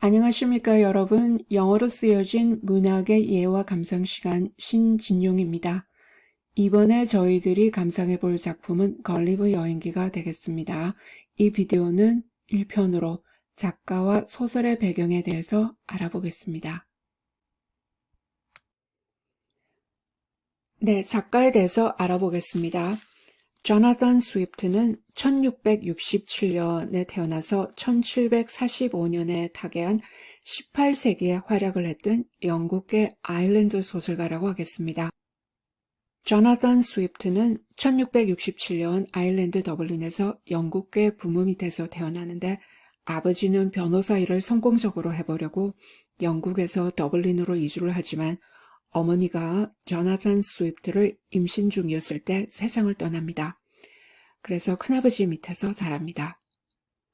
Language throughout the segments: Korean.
안녕하십니까 여러분. 영어로 쓰여진 문학의 예와 감상 시간 신진용입니다. 이번에 저희들이 감상해 볼 작품은 걸리버 여행기가 되겠습니다. 이 비디오는 1편으로 작가와 소설의 배경에 대해서 알아보겠습니다. 네, 작가에 대해서 알아보겠습니다. 조나단 스위프트는 1667년에 태어나서 1745년에 타계한 18세기에 활약을 했던 영국계 아일랜드 소설가라고 하겠습니다. 조나단 스위프트는 1667년 아일랜드 더블린에서 영국계 부모 밑에서 태어나는데 아버지는 변호사 일을 성공적으로 해보려고 영국에서 더블린으로 이주를 하지만 어머니가 조나단 스위프트를 임신 중이었을 때 세상을 떠납니다. 그래서 큰아버지 밑에서 자랍니다.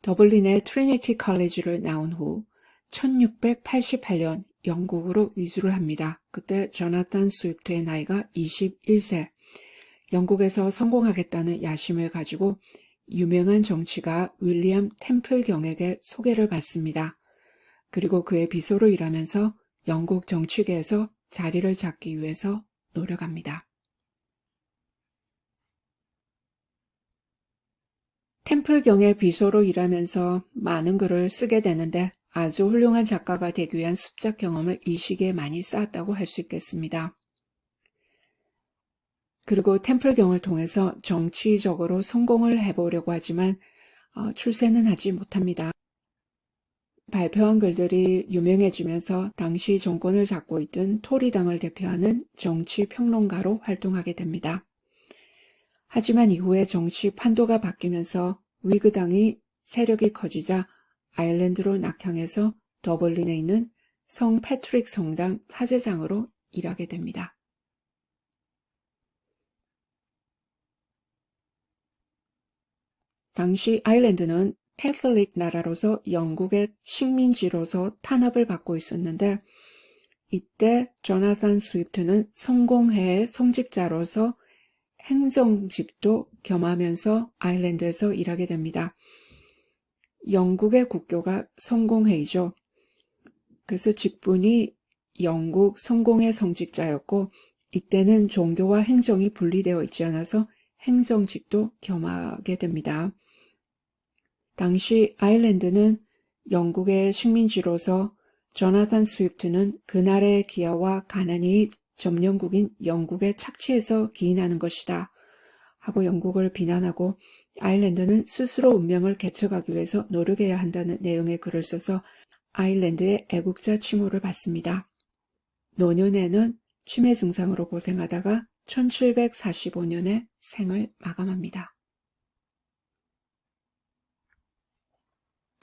더블린의 트리니티 컬리지를 나온 후 1688년 영국으로 이주를 합니다. 그때 조나단 스위프트의 나이가 21세. 영국에서 성공하겠다는 야심을 가지고 유명한 정치가 윌리엄 템플경에게 소개를 받습니다. 그리고 그의 비서로 일하면서 영국 정치계에서 자리를 잡기 위해서 노력합니다. 템플경의 비서로 일하면서 많은 글을 쓰게 되는데 아주 훌륭한 작가가 되기 위한 습작 경험을 이 시기에 많이 쌓았다고 할 수 있겠습니다. 그리고 템플경을 통해서 정치적으로 성공을 해보려고 하지만 출세는 하지 못합니다. 발표한 글들이 유명해지면서 당시 정권을 잡고 있던 토리당을 대표하는 정치평론가로 활동하게 됩니다. 하지만 이후에 정치 판도가 바뀌면서 위그당이 세력이 커지자 아일랜드로 낙향해서 더블린에 있는 성 패트릭 성당 사제장으로 일하게 됩니다. 당시 아일랜드는 캐톨릭 나라로서 영국의 식민지로서 탄압을 받고 있었는데 이때 조나단 스위프트는 성공회의 성직자로서 행정직도 겸하면서 아일랜드에서 일하게 됩니다. 영국의 국교가 성공회의죠. 그래서 직분이 영국 성공회 성직자였고 이때는 종교와 행정이 분리되어 있지 않아서 행정직도 겸하게 됩니다. 당시 아일랜드는 영국의 식민지로서 조나단 스위프트는 그날의 기아와 가난이 점령국인 영국에 착취해서 기인하는 것이다 하고 영국을 비난하고 아일랜드는 스스로 운명을 개척하기 위해서 노력해야 한다는 내용의 글을 써서 아일랜드의 애국자 칭호를 받습니다. 노년에는 치매 증상으로 고생하다가 1745년에 생을 마감합니다.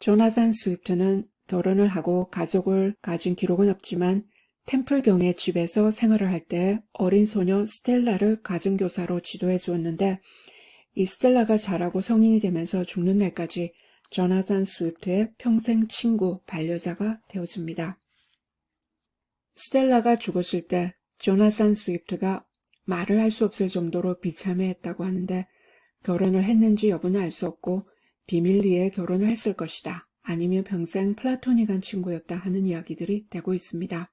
조나단 스위프트는 결혼을 하고 가족을 가진 기록은 없지만 템플경의 집에서 생활을 할 때 어린 소녀 스텔라를 가정교사로 지도해 주었는데 이 스텔라가 자라고 성인이 되면서 죽는 날까지 조나단 스위프트의 평생 친구, 반려자가 되어줍니다. 스텔라가 죽었을 때 조나단 스위프트가 말을 할 수 없을 정도로 비참해했다고 하는데 결혼을 했는지 여부는 알 수 없고 비밀리에 결혼을 했을 것이다. 아니면 평생 플라토닉한 친구였다 하는 이야기들이 되고 있습니다.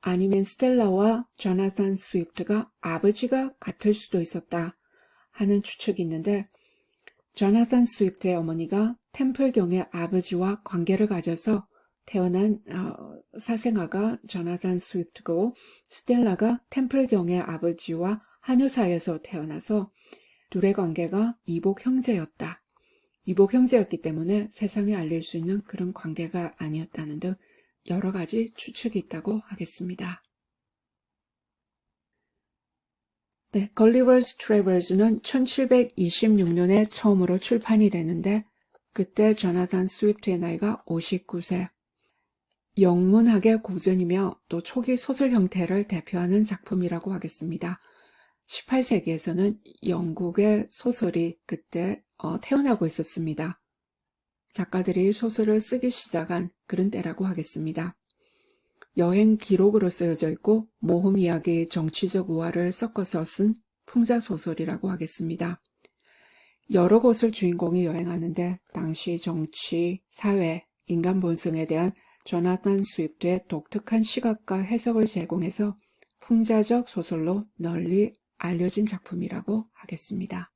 아니면 스텔라와 조나단 스위프트가 아버지가 같을 수도 있었다 하는 추측이 있는데 조나단 스위프트의 어머니가 템플경의 아버지와 관계를 가져서 태어난 사생아가 조나단 스위프트고 스텔라가 템플경의 아버지와 한유 사이에서 태어나서 둘의 관계가 이복 형제였다. 이복 형제였기 때문에 세상에 알릴 수 있는 그런 관계가 아니었다는 등 여러 가지 추측이 있다고 하겠습니다. 네, 걸리버's 트래블스는 1726년에 처음으로 출판이 되는데 그때 조나단 스위프트의 나이가 59세. 영문학의 고전이며 또 초기 소설 형태를 대표하는 작품이라고 하겠습니다. 18세기에서는 영국의 소설이 그때 태어나고 있었습니다. 작가들이 소설을 쓰기 시작한 그런 때라고 하겠습니다. 여행 기록으로 쓰여져 있고 모험 이야기, 정치적 우화를 섞어서 쓴 풍자소설이라고 하겠습니다. 여러 곳을 주인공이 여행하는데 당시 정치, 사회, 인간 본성에 대한 조나단 스위프트의 독특한 시각과 해석을 제공해서 풍자적 소설로 널리 알려진 작품이라고 하겠습니다.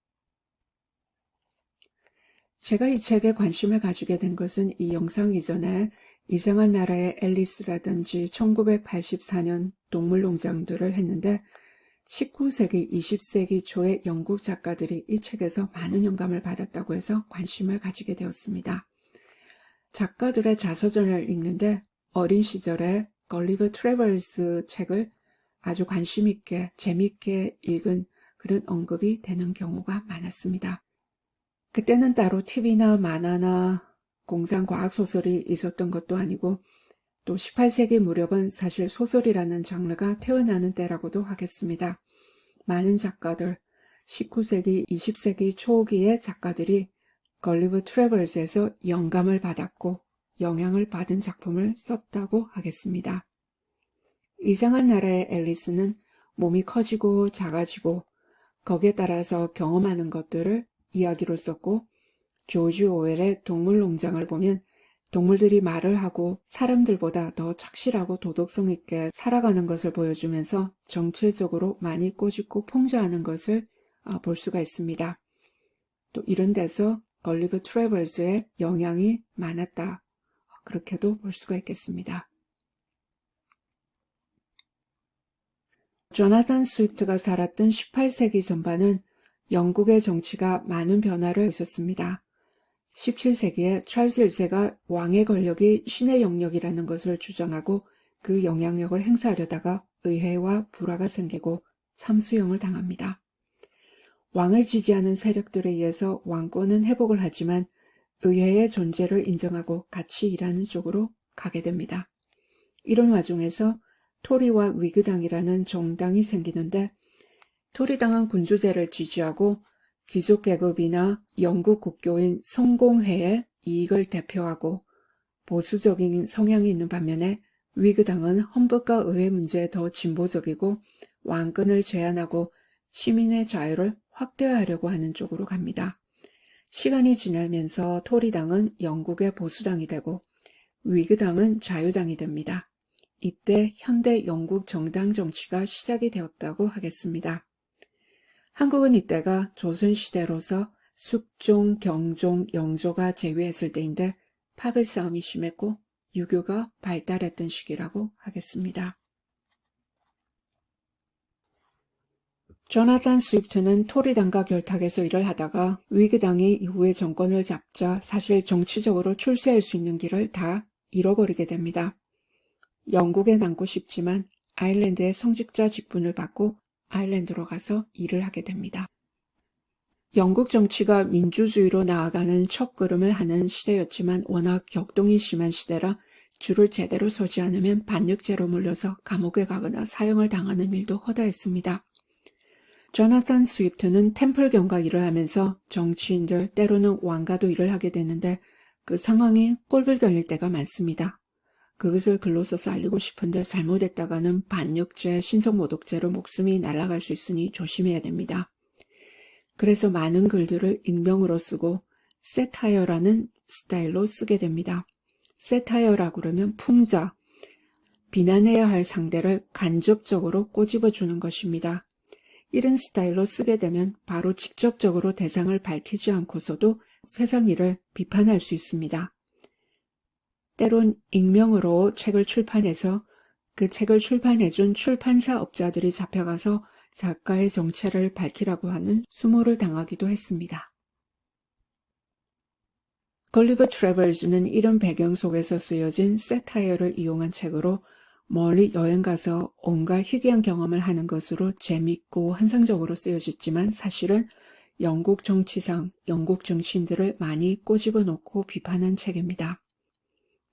제가 이 책에 관심을 가지게 된 것은 이 영상 이전에 이상한 나라의 앨리스라든지 1984년 동물농장들을 했는데 19세기, 20세기 초의 영국 작가들이 이 책에서 많은 영감을 받았다고 해서 관심을 가지게 되었습니다. 작가들의 자서전을 읽는데 어린 시절에 걸리버 트래버스 책을 아주 관심 있게 재미있게 읽은 그런 언급이 되는 경우가 많았습니다. 그때는 따로 TV나 만화나 공상 과학소설이 있었던 것도 아니고 또 18세기 무렵은 사실 소설이라는 장르가 태어나는 때라고도 하겠습니다. 많은 작가들, 19세기, 20세기 초기의 작가들이 걸리버 트래버스에서 영감을 받았고 영향을 받은 작품을 썼다고 하겠습니다. 이상한 나라의 앨리스는 몸이 커지고 작아지고 거기에 따라서 경험하는 것들을 이야기로 썼고 조지 오웰의 동물농장을 보면 동물들이 말을 하고 사람들보다 더 착실하고 도덕성 있게 살아가는 것을 보여주면서 정치적으로 많이 꼬집고 풍자하는 것을 볼 수가 있습니다. 또 이런 데서 걸리버 트래버스의 영향이 많았다. 그렇게도 볼 수가 있겠습니다. 조나단 스위프트가 살았던 18세기 전반은 영국의 정치가 많은 변화를 있었습니다. 17세기에 찰스 1세가 왕의 권력이 신의 영역이라는 것을 주장하고 그 영향력을 행사하려다가 의회와 불화가 생기고 참수형을 당합니다. 왕을 지지하는 세력들에 의해서 왕권은 회복을 하지만 의회의 존재를 인정하고 같이 일하는 쪽으로 가게 됩니다. 이런 와중에서 토리와 위그당이라는 정당이 생기는데 토리당은 군주제를 지지하고 귀족계급이나 영국 국교인 성공회의 이익을 대표하고 보수적인 성향이 있는 반면에 위그당은 헌법과 의회 문제에 더 진보적이고 왕권을 제한하고 시민의 자유를 확대하려고 하는 쪽으로 갑니다. 시간이 지나면서 토리당은 영국의 보수당이 되고 위그당은 자유당이 됩니다. 이때 현대 영국 정당 정치가 시작이 되었다고 하겠습니다. 한국은 이때가 조선시대로서 숙종, 경종, 영조가 재위했을 때인데 파벌 싸움이 심했고 유교가 발달했던 시기라고 하겠습니다. 조나단 스위프트는 토리당과 결탁해서 일을 하다가 위그당이 이후에 정권을 잡자 사실 정치적으로 출세할 수 있는 길을 다 잃어버리게 됩니다. 영국에 남고 싶지만 아일랜드의 성직자 직분을 받고 아일랜드로 가서 일을 하게 됩니다. 영국 정치가 민주주의로 나아가는 첫걸음을 하는 시대였지만 워낙 격동이 심한 시대라 줄을 제대로 서지 않으면 반역죄로 몰려서 감옥에 가거나 사형을 당하는 일도 허다했습니다. 조나단 스위프트는 템플경과 일을 하면서 정치인들 때로는 왕과도 일을 하게 되는데 그 상황이 꼴불 걸릴 때가 많습니다. 그것을 글로 써서 알리고 싶은데 잘못했다가는 반역죄, 신성모독죄로 목숨이 날아갈 수 있으니 조심해야 됩니다. 그래서 많은 글들을 익명으로 쓰고 세타이어라는 스타일로 쓰게 됩니다. 세타이어라고 그러면 풍자, 비난해야 할 상대를 간접적으로 꼬집어주는 것입니다. 이런 스타일로 쓰게 되면 바로 직접적으로 대상을 밝히지 않고서도 세상 일을 비판할 수 있습니다. 때론 익명으로 책을 출판해서 그 책을 출판해준 출판사 업자들이 잡혀가서 작가의 정체를 밝히라고 하는 수모를 당하기도 했습니다. 걸리버 트래버스는 이런 배경 속에서 쓰여진 세타이어를 이용한 책으로 멀리 여행가서 온갖 희귀한 경험을 하는 것으로 재밌고 환상적으로 쓰여졌지만 사실은 영국 정치상, 영국 정치인들을 많이 꼬집어 놓고 비판한 책입니다.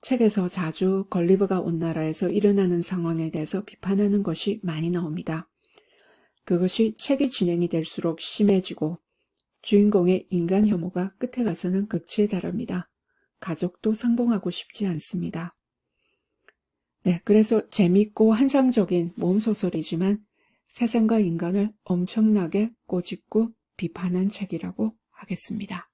책에서 자주 걸리버가 온 나라에서 일어나는 상황에 대해서 비판하는 것이 많이 나옵니다. 그것이 책이 진행이 될수록 심해지고 주인공의 인간 혐오가 끝에 가서는 극치에 달합니다. 가족도 상봉하고 싶지 않습니다. 네, 그래서 재밌고 환상적인 모험소설이지만 세상과 인간을 엄청나게 꼬집고 비판한 책이라고 하겠습니다.